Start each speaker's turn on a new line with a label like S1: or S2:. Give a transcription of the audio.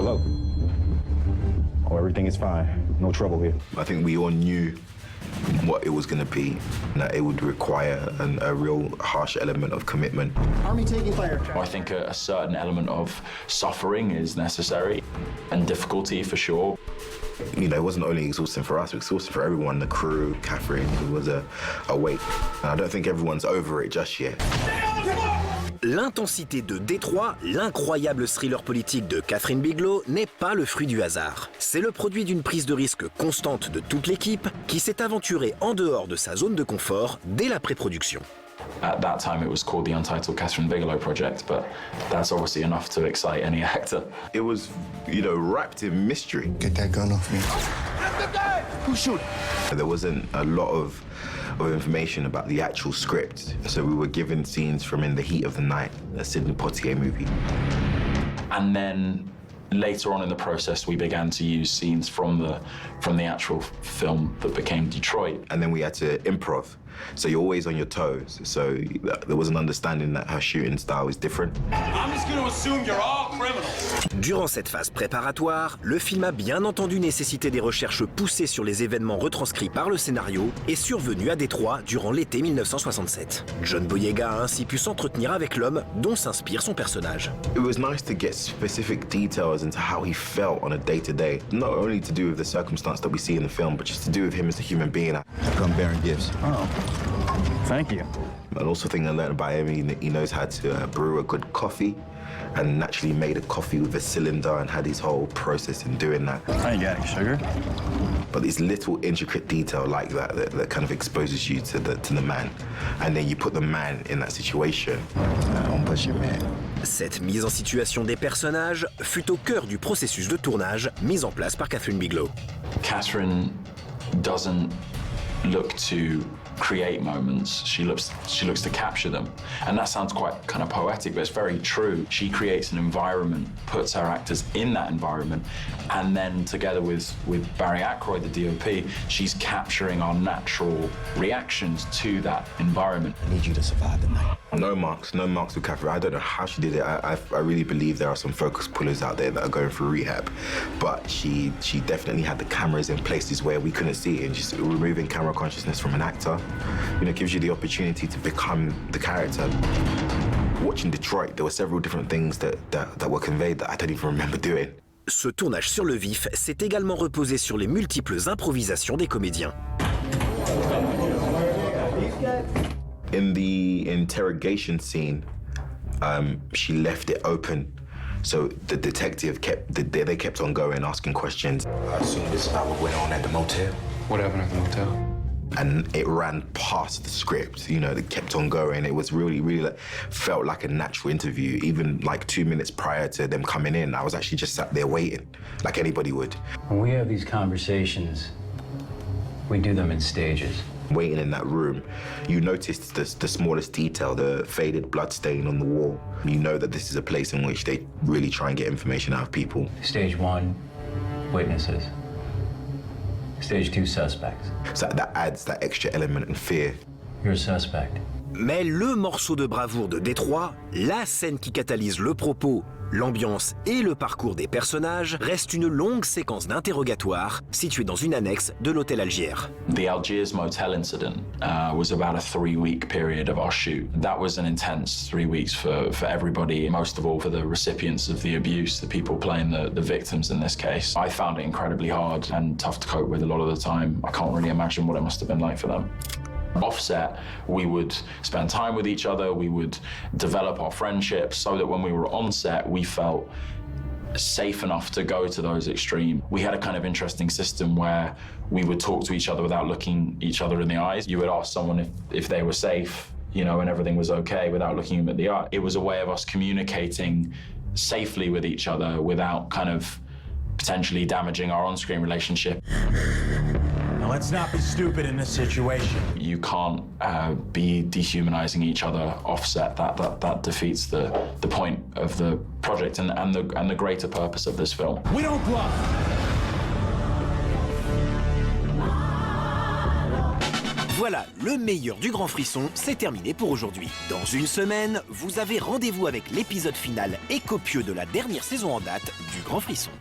S1: Hello. Oh, everything is fine. No trouble here.
S2: I think we all knew what it was going to be, that it would require a real harsh element of commitment.
S3: Army taking fire.
S4: I think a certain element of suffering is necessary and difficulty for sure.
S2: You know, it wasn't only exhausting for us, it was exhausting for everyone, the crew, Kathryn. It was a weight. And I don't think everyone's over it just yet.
S5: L'intensité de Détroit, l'incroyable thriller politique de Kathryn Bigelow, n'est pas le fruit du hasard. C'est le produit d'une prise de risque constante de toute l'équipe qui s'est aventurée en dehors de sa zone de confort dès la pré-production.
S4: At that time, it was called the Untitled Kathryn Bigelow Project, but that's obviously enough to excite any actor.
S2: It was, you know, wrapped in mystery.
S3: Get that gun off me. Who's shooting?
S2: There wasn't a lot of information about the actual script, so we were given scenes from In the Heat of the Night, a Sidney Poitier movie.
S4: And then later on in the process, we began to use scenes from the actual film that became Detroit.
S2: And then we had to improv. So you're always on your toes. So there was an understanding that her shooting style is different.
S6: I'm just going to assume you're all criminals.
S5: Durant cette phase préparatoire, le film a bien entendu nécessité des recherches poussées sur les événements retranscrits par le scénario et survenus à Détroit durant l'été 1967. John Boyega a ainsi pu s'entretenir avec l'homme dont s'inspire son personnage.
S2: It was nice to get specific details into how he felt on a day-to-day, not only to do with the circumstance that we see in the film, but just to do with him as a human being.
S1: Come bearing gifts. Oh, thank you.
S2: And also thing I learned about him, he knows how to brew a good coffee, and naturally made a coffee with a cylinder and had his whole process in doing that.
S1: I ain't got any sugar.
S2: But this little intricate detail like that kind of exposes you to the man. And then you put the man in that situation.
S1: Don't push your man.
S5: Cette mise en situation des personnages fut au cœur du processus de tournage mis en place par Kathryn Bigelow.
S4: Kathryn doesn't look to create moments, she looks to capture them. And that sounds quite kind of poetic, but it's very true. She creates an environment, puts her actors in that environment, and then together with Barry Ackroyd, the DOP, she's capturing our natural reactions to that environment.
S1: I need you to survive the night.
S2: No marks with Kathryn. I don't know how she did it. I really believe there are some focus pullers out there that are going through rehab, but she definitely had the cameras in places where we couldn't see it, and just removing camera consciousness from an actor, you know, gives you the opportunity to become the character. Watching Detroit, there were several different things that were conveyed that I don't even remember doing.
S5: Ce tournage sur le vif s'est également reposé sur les multiples improvisations des comédiens.
S2: In the interrogation scene, she left it open, so the detective kept on going, asking questions.
S1: I assume this is about what went on at the motel.
S7: What happened at the motel?
S2: And it ran past the script, you know, it kept on going. It was really felt like a natural interview. Even like 2 minutes prior to them coming in, I was actually just sat there waiting, like anybody would.
S8: When we have these conversations, we do them in stages.
S2: Waiting in that room, you noticed the smallest detail, the faded blood stain on the wall. You know that this is a place in which they really try and get information out of people.
S8: Stage 1, witnesses. Stage 2, suspects.
S2: So that adds that extra element and fear.
S8: You're a suspect.
S5: Mais le morceau de bravoure de Détroit, la scène qui catalyse le propos, l'ambiance et le parcours des personnages, reste une longue séquence d'interrogatoire située dans une annexe de l'hôtel Algee.
S4: The Algiers motel incident was about a 3-week period of our shoot. That was an intense 3 weeks for everybody, most of all for the recipients of the abuse, the people playing the victims in this case. I found it incredibly hard and tough to cope with a lot of the time. I can't really imagine what it must have been like for them. Offset, we would spend time with each other, we would develop our friendships so that when we were on set, we felt safe enough to go to those extremes. We had a kind of interesting system where we would talk to each other without looking each other in the eyes. You would ask someone if they were safe, you know, and everything was okay without looking them at the eye. It was a way of us communicating safely with each other without kind of potentially damaging our on-screen relationship.
S6: Now let's not be stupid in this situation.
S4: You can't be dehumanizing each other offset. That defeats the point of the project and the greater purpose of this film.
S6: We don't bluff.
S5: Voilà, le meilleur du Grand Frisson, c'est terminé pour aujourd'hui. Dans une semaine, vous avez rendez-vous avec l'épisode final et copieux de la dernière saison en date du Grand Frisson.